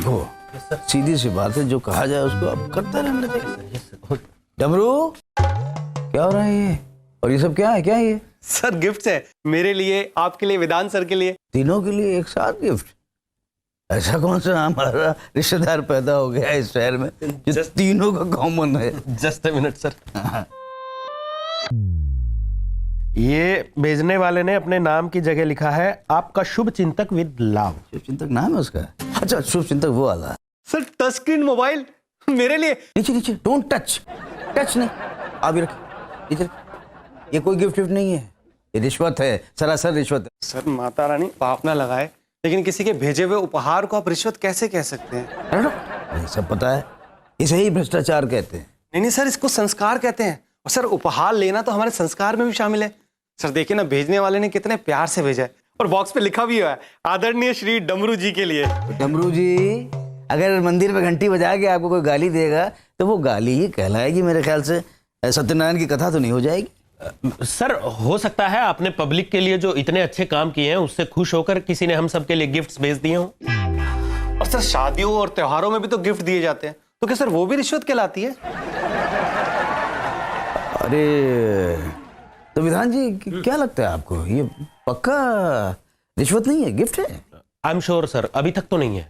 देखो सीधी सी बात है, जो कहा जाए उसको अब करते रहना चाहिए। डमरू, क्या हो रहा है ये? और ये सब क्या है? क्या है ये? सर गिफ्ट है, मेरे लिए, आपके लिए, वेदांत सर के लिए। तीनों के लिए एक साथ गिफ्ट? ऐसा कौन सा हमारा रिश्तेदार पैदा हो गया है इस शहर में जो तीनों का कॉमन है? Just a minute sir. ये भेजने वाले ने अपने नाम की जगह लिखा है आपका शुभ चिंतक विद लव। शुभ चिंतक नाम है उसका? अच्छा, शुभ चिंतक वो वाला। सर टच स्क्रीन मोबाइल मेरे लिए। नीचे नीचे, डोंट टच। टच नहीं, आप रख नीचे। ये कोई गिफ्ट नहीं है, ये रिश्वत है, सरासर रिश्वत है। सर माता रानी पाप ना लगाए, लेकिन किसी के भेजे हुए उपहार को आप रिश्वत कैसे कह सकते हैं? ये सब पता है, इसे ही भ्रष्टाचार कहते हैं। नहीं सर, इसको संस्कार कहते हैं। और सर उपहार लेना तो हमारे संस्कार में भी शामिल है। सर देखिए ना, भेजने वाले ने कितने प्यार से भेजा है, और बॉक्स पे लिखा भी हुआ है आदरणीय श्री डमरू जी के लिए। डमरू जी, अगर मंदिर में घंटी बजा के आपको कोई गाली देगा तो वो गाली ही कहलाएगी मेरे ख्याल से। सत्यनारायण की कथा तो नहीं हो जाएगी। सर हो सकता है आपने पब्लिक के लिए जो इतने अच्छे काम किए हैं उससे खुश होकर किसी ने हम सब के लिए गिफ्ट्स भेज दिए हों। और सर शादियों और त्योहारों में भी तो गिफ्ट दिए जाते हैं, तो क्या सर वो भी रिश्वत कहलाती है? अरे तो विधान जी, क्या लगता है आपको, ये पक्का रिश्वत नहीं है, गिफ्ट है? आई एम श्योर सर, अभी तक तो नहीं है।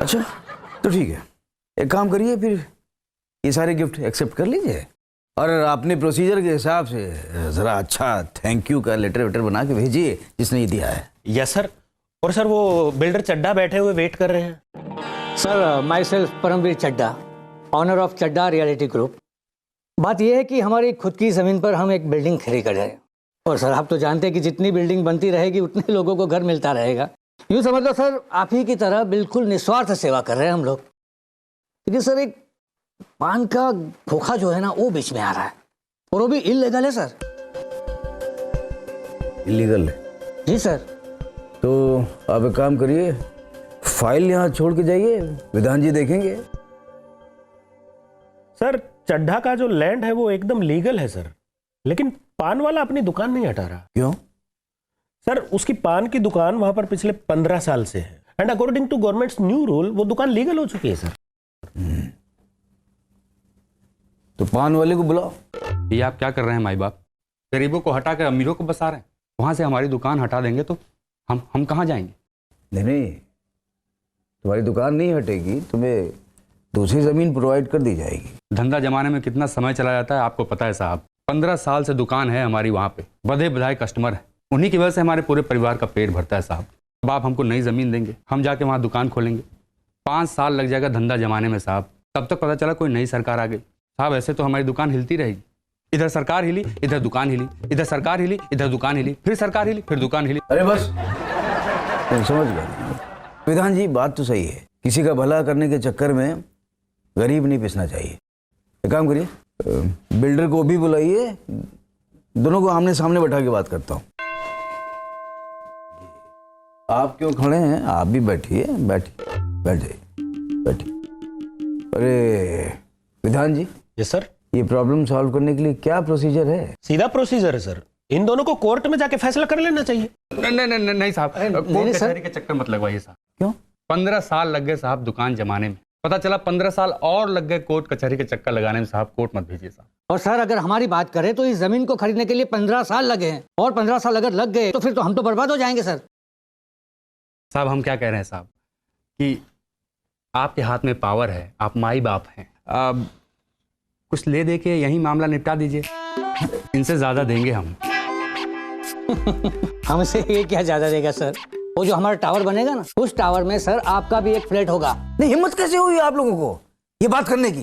अच्छा तो ठीक है, एक काम करिए फिर, ये सारे गिफ्ट एक्सेप्ट कर लीजिए और आपने प्रोसीजर के हिसाब से जरा अच्छा थैंक यू का लेटर वेटर बना के भेजिए जिसने ये दिया है। Yes sir. और सर वो बिल्डर चड्डा बैठे हुए वेट कर रहे हैं। Sir myself Paramveer Chadda, owner of Chadda reality group. बात यह है कि हमारी खुद की ज़मीन पर हम एक बिल्डिंग खड़ी कर रहे हैं, और सर आप तो जानते हैं कि जितनी बिल्डिंग बनती रहेगी उतने लोगों को घर मिलता रहेगा। यूँ समझ लो सर, आप ही की तरह बिल्कुल निस्वार्थ सेवा कर रहे हैं हम लोग। लेकिन सर एक पान का खोखा जो है ना, वो बीच में आ रहा है, और वो भी इल्लीगल है सर। इलीगल है? जी सर। तो आप एक काम करिए, फाइल यहाँ छोड़ के जाइए, विधान जी देखेंगे। सर चड्ढा का जो लैंड है वो एकदम लीगल है सर, लेकिन पान वाला अपनी दुकान नहीं हटा रहा। क्यों? सर उसकी पान की दुकान वहां पर पिछले 15 साल से है, and according to government's new rule वो दुकान लीगल हो चुकी है सर। तो पान वाले को बुलाओ। ये आप क्या कर रहे हैं माई बाप? गरीबों को हटा कर अमीरों को बसा रहे हैं। वहां से हमारी दुकान हटा देंगे तो हम कहाँ जाएंगे? नहीं, तुम्हारी दुकान नहीं हटेगी, तुम्हें दूसरी जमीन प्रोवाइड कर दी जाएगी। धंधा जमाने में कितना समय चला जाता है आपको पता है साहब। 15 साल से दुकान है हमारी, वहाँ पे बधे बधाए कस्टमर है, उन्हीं की वजह से हमारे पूरे परिवार का पेट भरता है साहब। अब आप हमको नई ज़मीन देंगे, हम जाके वहाँ दुकान खोलेंगे, 5 साल लग जाएगा धंधा जमाने में साहब। तब तक पता चला कोई नई सरकार आ गई साहब, ऐसे तो हमारी दुकान हिलती रहेगी। इधर सरकार हिली, इधर दुकान हिली, इधर सरकार हिली, इधर दुकान हिली, फिर सरकार हिली, फिर दुकान हिली। अरे बस, मैं समझ गया विधान जी, बात तो सही है। किसी का भला करने के चक्कर में गरीब नहीं पिसना चाहिए। एक काम करिए, बिल्डर को भी बुलाइए, दोनों को आमने सामने बैठा के बात करता हूँ। आप क्यों खड़े हैं? आप भी बैठिए, बैठ जाइए, बैठिए। अरे विधान जी। Yes sir. ये प्रॉब्लम सॉल्व करने के लिए क्या प्रोसीजर है? सीधा प्रोसीजर है सर, इन दोनों को कोर्ट में जाके फैसला कर लेना चाहिए। नहीं साहब, कोर्ट कचहरी के चक्कर मत लगवाइए साहब। क्यों? 15 साल लग गए साहब दुकान जमाने में, पता चला 15 साल और लग गए कोर्ट कचहरी के चक्कर लगाने में साहब। कोर्ट मत भेजिए साहब। और सर अगर हमारी बात करें तो इस जमीन को खरीदने के लिए 15 साल लगे हैं, और 15 साल अगर लग गए तो फिर तो हम तो बर्बाद हो जाएंगे सर। साहब हम क्या कह रहे हैं साहब कि आपके हाथ में पावर है, आप माई बाप हैं, कुछ ले दे के यही मामला निपटा दीजिए, इनसे ज्यादा देंगे हम। हमसे ये क्या ज्यादा देगा सर? वो जो हमारा टावर बनेगा ना, उस टावर में सर आपका भी एक फ्लैट होगा। नहीं, हिम्मत कैसे हुई आप लोगों को ये बात करने की?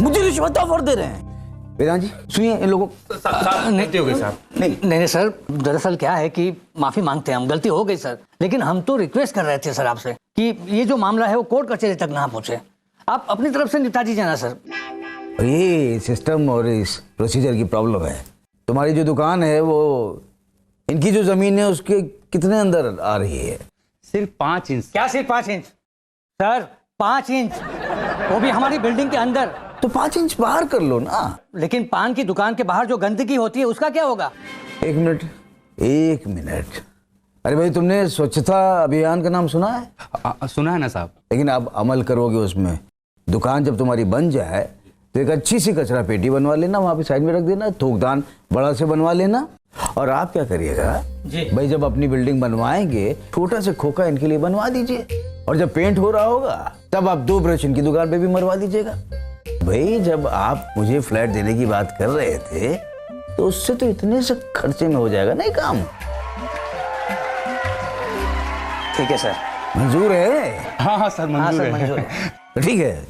मुझे रिश्वत ऑफर दे रहे हैं। वेदांत जी सुनिए, इन लोगों नहीं हो गए साहब। नहीं सर, दरअसल क्या है कि माफी मांगते हैं हम, गलती हो गई सर। लेकिन हम तो रिक्वेस्ट कर रहे थे सर आपसे कि ये जो मामला है वो कोर्ट कचहरी तक ना पहुंचे, आप अपनी तरफ से निपटा दीजिए ना सर। ये सिस्टम और इस प्रोसीजर की प्रॉब्लम है। तुम्हारी जो दुकान है वो, इनकी जो जमीन है उसके कितने अंदर आ रही है? सिर्फ 5 इंच। क्या सिर्फ 5 इंच सर? 5 इंच, वो भी हमारी बिल्डिंग के अंदर। तो 5 इंच बाहर कर लो ना। लेकिन पान की दुकान के बाहर जो गंदगी होती है उसका क्या होगा? एक मिनट, अरे भाई, तुमने स्वच्छता अभियान का नाम सुना है? सुना है ना साहब। लेकिन अब अमल करोगे उसमें? दुकान जब तुम्हारी बन जाए तो एक अच्छी सी कचरा पेटी बनवा लेना, वहां पे साइड में रख देना, थूकदान बड़ा से बनवा लेना। और आप क्या करिएगा भाई, जब अपनी बिल्डिंग बनवाएंगे छोटा सा खोखा इनके लिए बनवा दीजिए, और जब पेंट हो रहा होगा तब आप 2 ब्रश इनकी दुकान पे भी मरवा दीजिएगा। भाई जब आप मुझे फ्लैट देने की बात कर रहे थे तो उससे तो इतने से खर्चे में हो जाएगा नहीं काम। ठीक है सर। मंजूर है? हाँ सर, मंजूर है। मंजूर है। तो ठीक है,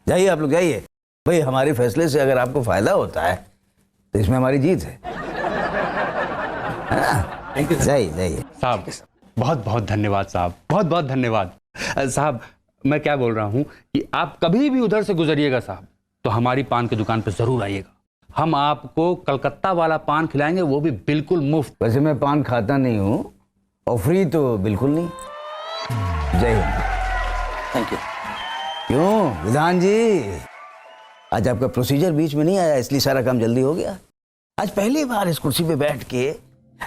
जाइए आप लोग जाइए। भाई हमारे फैसले से अगर आपको फायदा होता है तो इसमें हमारी जीत है ना? जाइए जाइए। साहब बहुत बहुत धन्यवाद साहब, बहुत बहुत धन्यवाद। साहब मैं क्या बोल रहा हूँ कि आप कभी भी उधर से गुजरिएगा साहब तो हमारी पान की दुकान पे जरूर आइएगा। हम आपको कलकत्ता वाला पान खिलाएंगे, वो भी बिल्कुल मुफ्त। वैसे मैं पान खाता नहीं हूँ और फ्री तो बिल्कुल नहीं। जय हिंद। Thank you. क्यों विधान जी, आज आपका प्रोसीजर बीच में नहीं आया इसलिए सारा काम जल्दी हो गया। आज पहली बार इस कुर्सी पे बैठ के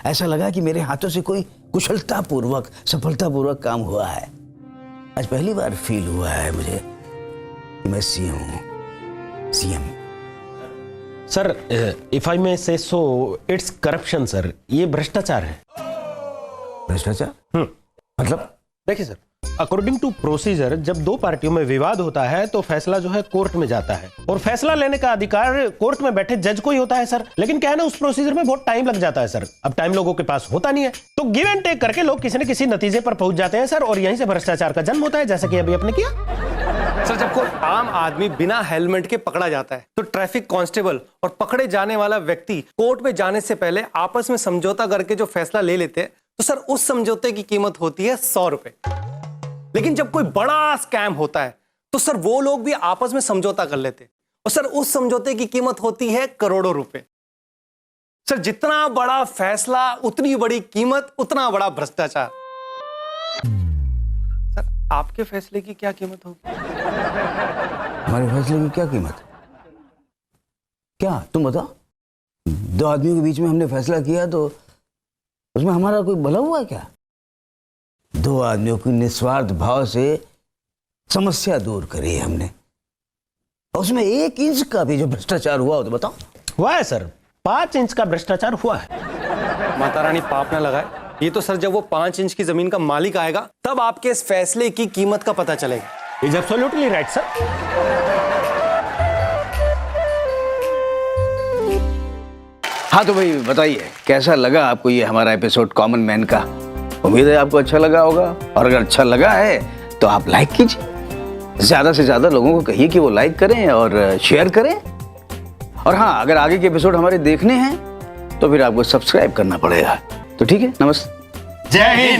ऐसा लगा कि मेरे हाथों से कोई कुशलता पूर्वक सफलतापूर्वक काम हुआ है। आज पहली बार फील हुआ है मुझे कि मैं सीएम हूं। सीएम सर, इफ आई मे से सो, इट्स करप्शन सर। ये भ्रष्टाचार है। भ्रष्टाचार मतलब? देखिए सर, अकॉर्डिंग टू प्रोसीजर जब 2 पार्टियों में विवाद होता है तो फैसला जो है कोर्ट में जाता है, और फैसला लेने का अधिकार कोर्ट में बैठे जज को ही होता है सर। लेकिन क्या है ना, उस प्रोसीजर में बहुत टाइम लग जाता है सर। अब टाइम लोगों के पास होता नहीं है, तो गिव एंड टेक करके लोग किसी न किसी नतीजे पर पहुंच जाते हैं सर, और यहीं से भ्रष्टाचार का जन्म होता है, जैसा कि अभी आपने किया। सर जब कोई आम आदमी बिना हेलमेट के पकड़ा जाता है तो ट्रैफिक कांस्टेबल और पकड़े जाने वाला व्यक्ति कोर्ट में जाने से पहले आपस में समझौता करके जो फैसला ले लेते हैं तो सर उस समझौते की कीमत होती है 100 रुपए। लेकिन जब कोई बड़ा स्कैम होता है तो सर वो लोग भी आपस में समझौता कर लेते हैं, और सर उस समझौते की कीमत होती है करोड़ों रुपए। सर जितना बड़ा फैसला उतनी बड़ी कीमत, उतना बड़ा भ्रष्टाचार। सर आपके फैसले की क्या कीमत होगी? हमारे फैसले की क्या कीमत? क्या तुम बताओ? 2 आदमियों के बीच में हमने फैसला किया तो उसमें हमारा कोई भला हुआ क्या? 2 आदमियों की निस्वार्थ भाव से समस्या दूर करी है हमने, और उसमें 1 इंच का भी जो भ्रष्टाचार हुआ हो तो बताओ। हुआ है सर, 5 इंच का भ्रष्टाचार हुआ है। माता रानी पाप ना लगाए। ये तो सर जब वो 5 इंच की जमीन का मालिक आएगा तब आपके इस फैसले की कीमत का पता चलेगा। Is absolutely right sir. हाँ तो भाई बताइए कैसा लगा आपको ये हमारा एपिसोड कॉमन मैन का? उम्मीद है आपको अच्छा लगा होगा, और अगर अच्छा लगा है तो आप लाइक कीजिए, ज्यादा से ज्यादा लोगों को कहिए कि वो लाइक करें और शेयर करें। और हाँ, अगर आगे के एपिसोड हमारे देखने हैं तो फिर आपको सब्सक्राइब करना पड़ेगा। तो ठीक है, नमस्ते। जय हिंद।